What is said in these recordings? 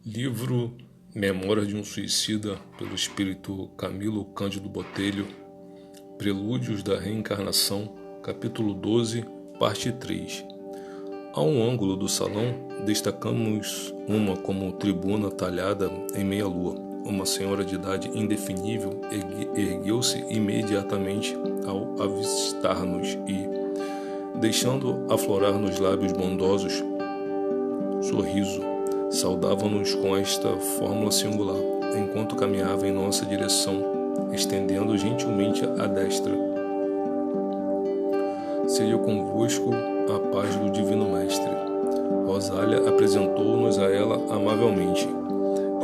Livro Memórias de um Suicida, pelo espírito Camilo Cândido Botelho, Prelúdios da Reencarnação, capítulo 12, parte 3. A um ângulo do salão, destacamos uma como tribuna talhada em meia-lua. Uma senhora de idade indefinível ergueu-se imediatamente ao avistar-nos e, deixando aflorar nos lábios bondosos sorriso, saudava-nos com esta fórmula singular, enquanto caminhava em nossa direção, estendendo gentilmente a destra. Seja convosco a paz do Divino Mestre. Rosália apresentou-nos a ela amavelmente.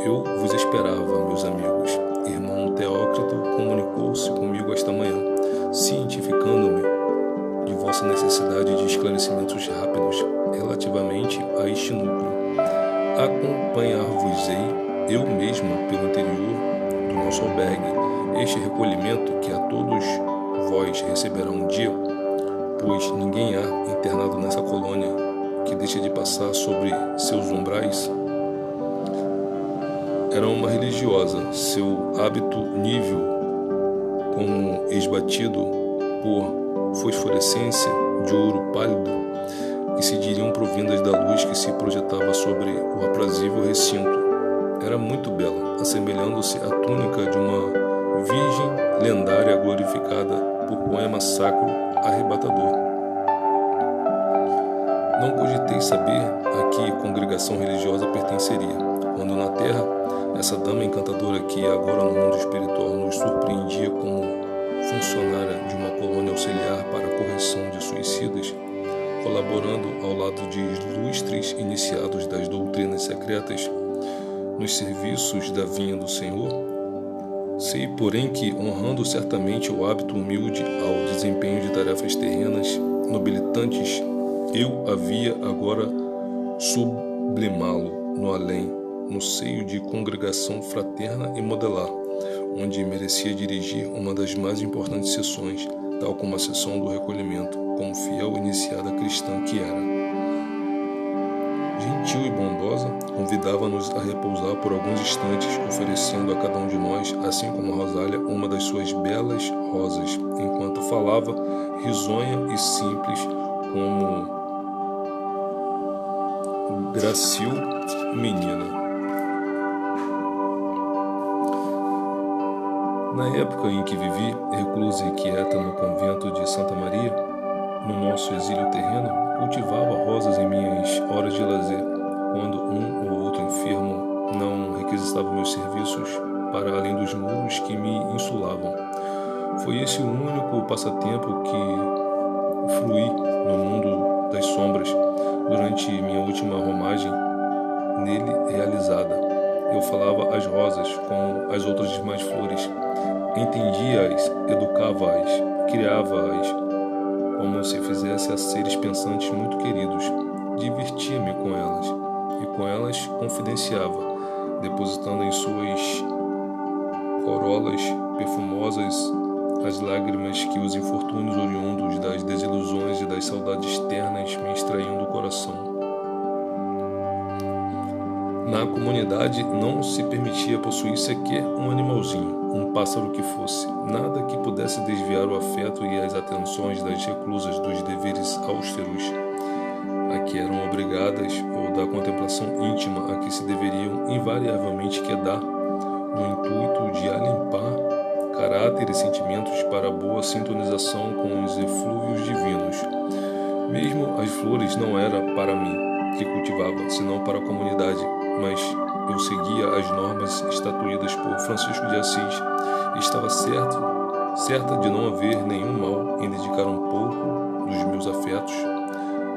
Eu vos esperava, meus amigos. Irmão Teócrito comunicou-se comigo esta manhã, cientificando-me de vossa necessidade de esclarecimentos rápidos relativamente a este núcleo. Acompanhar-vos-ei eu mesmo pelo interior do nosso albergue. Este recolhimento que a todos vós receberá um dia, pois ninguém há internado nessa colônia que deixe de passar sobre seus umbrais. Era uma religiosa, seu hábito nível, como esbatido por fosforescência de ouro pálido, que se diriam provindas da luz que se projetava sobre o aprazível recinto. Era muito bela, assemelhando-se à túnica de uma virgem lendária glorificada por poema sacro arrebatador. Não cogitei saber a que congregação religiosa pertenceria, quando na terra, essa dama encantadora que agora no mundo espiritual nos surpreendia como funcionária de uma colônia auxiliar para a correção de suicidas, colaborando ao lado de ilustres iniciados das doutrinas secretas nos serviços da vinha do Senhor. Sei, porém, que, honrando certamente o hábito humilde ao desempenho de tarefas terrenas nobilitantes, eu havia agora sublimá-lo no além, no seio de congregação fraterna e modelar, onde merecia dirigir uma das mais importantes sessões, tal como a sessão do recolhimento, como fiel iniciada cristã que era. Gentil e bondosa, convidava-nos a repousar por alguns instantes, oferecendo a cada um de nós, assim como a Rosália, uma das suas belas rosas, enquanto falava, risonha e simples, como gracil menina. Na época em que vivi, reclusa e quieta no convento de Santa Maria, no nosso exílio terreno, cultivava rosas em minhas horas de lazer, quando um ou outro enfermo não requisitava meus serviços para além dos muros que me insulavam. Foi esse o único passatempo que fruí no mundo das sombras durante minha última romagem nele realizada. Eu falava às rosas como às outras demais flores, entendia-as, educava-as, criava-as, como se fizesse a seres pensantes muito queridos. Divertia-me com elas, e com elas confidenciava, depositando em suas corolas perfumosas as lágrimas que os infortúnios oriundos das desilusões e das saudades ternas me extraíam do coração. Na comunidade não se permitia possuir sequer um animalzinho, um pássaro que fosse, nada que pudesse desviar o afeto e as atenções das reclusas dos deveres austeros a que eram obrigadas ou da contemplação íntima a que se deveriam invariavelmente quedar, no intuito de alimpar caráter e sentimentos para a boa sintonização com os eflúvios divinos. Mesmo as flores não era para mim que cultivava, senão para a comunidade, mas eu seguia as normas estatuídas por Francisco de Assis e estava certa de não haver nenhum mal em dedicar um pouco dos meus afetos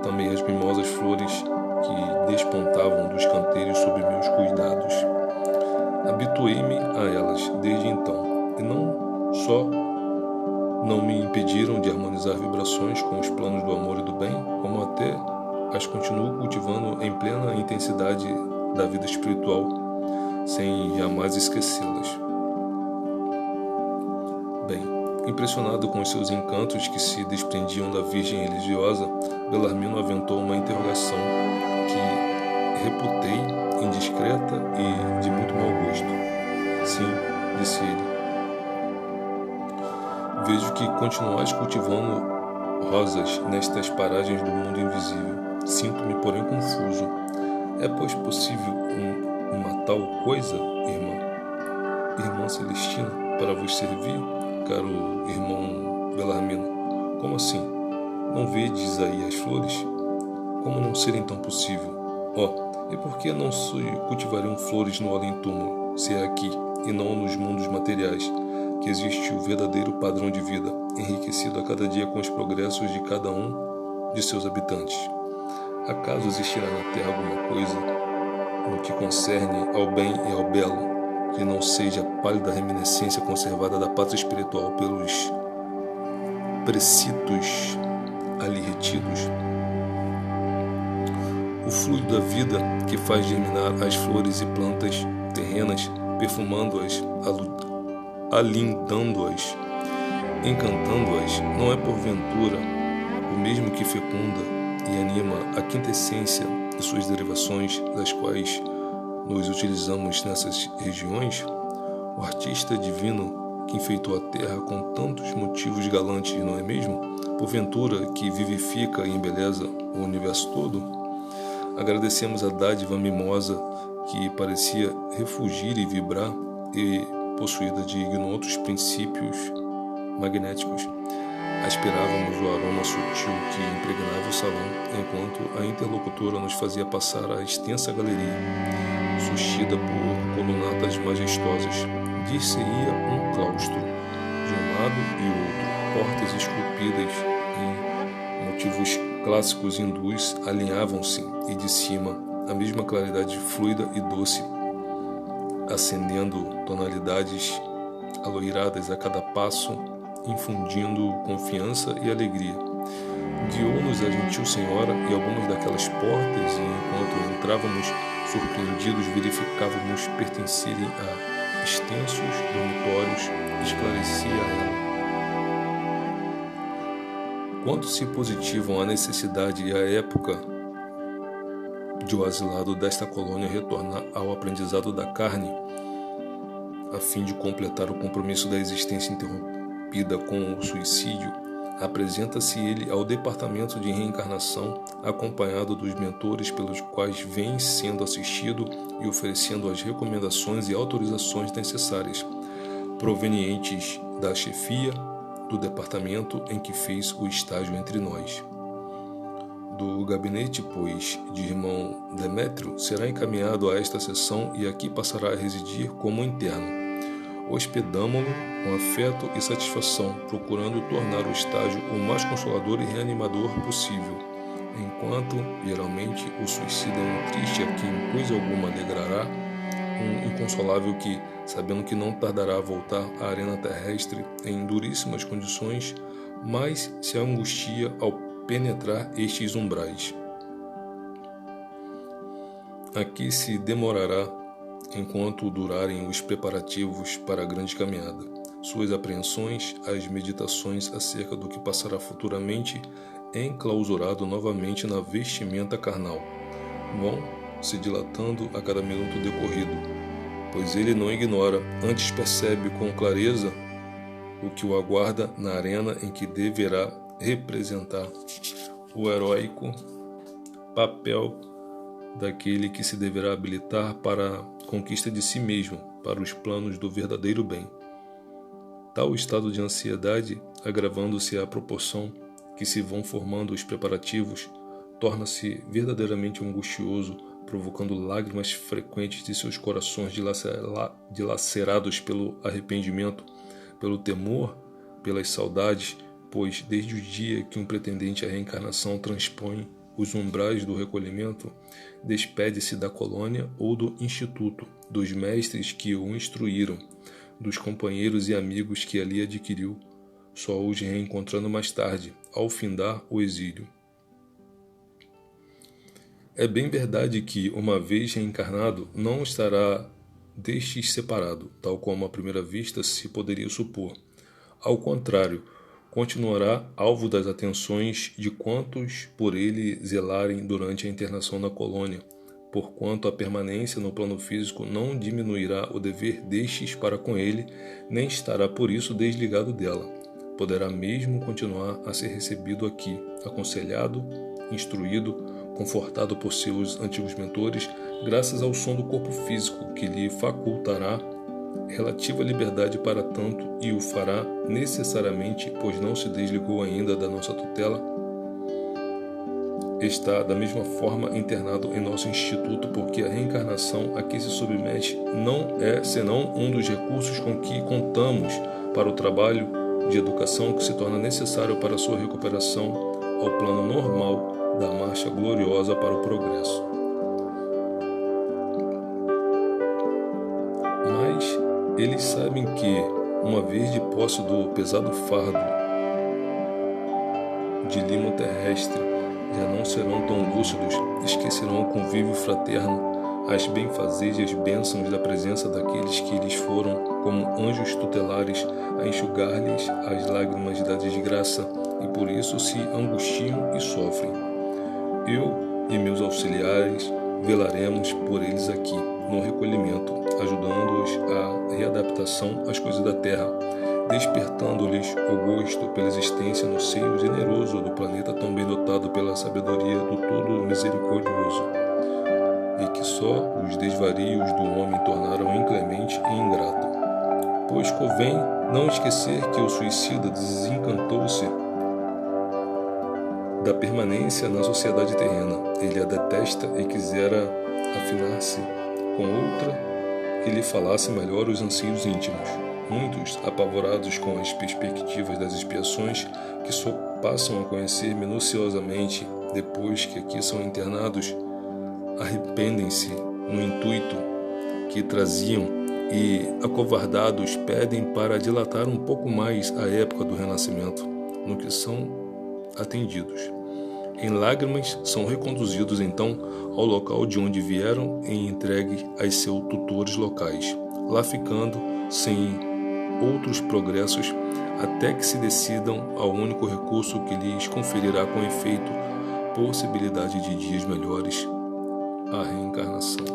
também às mimosas flores que despontavam dos canteiros sob meus cuidados. Habituei-me a elas desde então, e não só não me impediram de harmonizar vibrações com os planos do amor e do bem, como até as continuo cultivando em plena intensidade da vida espiritual, sem jamais esquecê-las. Bem, impressionado com os seus encantos que se desprendiam da virgem religiosa, Belarmino aventou uma interrogação que reputei indiscreta e de muito mau gosto. Sim, disse ele. Vejo que continuais cultivando rosas nestas paragens do mundo invisível. Sinto-me, porém, confuso. É, pois, possível uma tal coisa, irmã Celestina, para vos servir, caro irmão Belarmino? Como assim? Não vedes aí as flores? Como não serem tão possível? E por que não se cultivariam flores no além-túmulo, se é aqui, e não nos mundos materiais, que existe o verdadeiro padrão de vida, enriquecido a cada dia com os progressos de cada um de seus habitantes? Acaso existirá na Terra alguma coisa, no que concerne ao bem e ao belo, que não seja a pálida reminiscência conservada da pátria espiritual pelos preceitos ali retidos? O fluido da vida que faz germinar as flores e plantas terrenas, perfumando-as, alindando-as, encantando-as, não é porventura o mesmo que fecunda e anima a quintessência de suas derivações, das quais nos utilizamos nessas regiões? O artista divino que enfeitou a terra com tantos motivos galantes, não é mesmo? Porventura que vivifica e embeleza o universo todo? Agradecemos a dádiva mimosa que parecia refugir e vibrar e possuída de ignotos princípios magnéticos. Aspirávamos o aroma sutil que impregnava o salão, enquanto a interlocutora nos fazia passar a extensa galeria, sustida por colunatas majestosas. Dir-se-ia um claustro, de um lado e outro, portas esculpidas em motivos clássicos hindus alinhavam-se, e de cima a mesma claridade fluida e doce, acendendo tonalidades aloiradas a cada passo, infundindo confiança e alegria. Guiou-nos a gentil senhora e algumas daquelas portas, e enquanto entrávamos surpreendidos, verificávamos pertencerem a extensos dormitórios, esclarecia ela. Quando se positivam a necessidade e a época de o asilado desta colônia retornar ao aprendizado da carne, a fim de completar o compromisso da existência interrompida com o suicídio, apresenta-se ele ao departamento de reencarnação, acompanhado dos mentores pelos quais vem sendo assistido e oferecendo as recomendações e autorizações necessárias, provenientes da chefia do departamento em que fez o estágio entre nós. Do gabinete, pois, de irmão Demétrio, será encaminhado a esta seção e aqui passará a residir como interno. Hospedamo-lo com afeto e satisfação, procurando tornar o estágio o mais consolador e reanimador possível, enquanto, geralmente, o suicida é um triste a quem coisa alguma alegrará, um inconsolável que, sabendo que não tardará a voltar à arena terrestre em duríssimas condições, mas se angustia ao penetrar estes umbrais. Aqui se demorará enquanto durarem os preparativos para a grande caminhada, suas apreensões, as meditações acerca do que passará futuramente, enclausurado novamente na vestimenta carnal, vão se dilatando a cada minuto decorrido, pois ele não ignora, antes percebe com clareza o que o aguarda na arena em que deverá representar o heróico papel daquele que se deverá habilitar para a conquista de si mesmo, para os planos do verdadeiro bem. Tal estado de ansiedade, agravando-se à proporção que se vão formando os preparativos, torna-se verdadeiramente angustioso, provocando lágrimas frequentes de seus corações dilacerados pelo arrependimento, pelo temor, pelas saudades, pois desde o dia que um pretendente à reencarnação transpõe os umbrais do recolhimento, despede-se da colônia ou do instituto, dos mestres que o instruíram, dos companheiros e amigos que ali adquiriu, só os reencontrando mais tarde, ao findar o exílio. É bem verdade que, uma vez reencarnado, não estará destes separado, tal como à primeira vista se poderia supor. Ao contrário, continuará alvo das atenções de quantos por ele zelarem durante a internação na colônia, porquanto a permanência no plano físico não diminuirá o dever destes para com ele, nem estará por isso desligado dela. Poderá mesmo continuar a ser recebido aqui, aconselhado, instruído, confortado por seus antigos mentores, graças ao som do corpo físico, que lhe facultará relativa liberdade para tanto e o fará necessariamente, pois não se desligou ainda da nossa tutela, está da mesma forma internado em nosso instituto, porque a reencarnação a que se submete não é senão um dos recursos com que contamos para o trabalho de educação que se torna necessário para sua recuperação ao plano normal da marcha gloriosa para o progresso. Mas eles sabem que, uma vez de posse do pesado fardo de limo terrestre, já não serão tão lúcidos, esquecerão o convívio fraterno, as benfazejas e as bênçãos da presença daqueles que lhes foram, como anjos tutelares, a enxugar-lhes as lágrimas da desgraça, e por isso se angustiam e sofrem. Eu e meus auxiliares velaremos por eles aqui, no recolhimento, ajudando-os à readaptação às coisas da terra, despertando-lhes o gosto pela existência no seio generoso do planeta tão bem dotado pela sabedoria do Todo Misericordioso, e que só os desvarios do homem tornaram inclemente e ingrato. Pois convém não esquecer que o suicida desencantou-se da permanência na sociedade terrena. Ele a detesta e quisera afinar-se com outra que lhe falasse melhor os anseios íntimos. Muitos, apavorados com as perspectivas das expiações que só passam a conhecer minuciosamente depois que aqui são internados, arrependem-se no intuito que traziam e, acovardados, pedem para dilatar um pouco mais a época do renascimento, no que são atendidos. Em lágrimas, são reconduzidos então ao local de onde vieram e entregues a seus tutores locais, lá ficando sem outros progressos até que se decidam ao único recurso que lhes conferirá com efeito possibilidade de dias melhores, a reencarnação.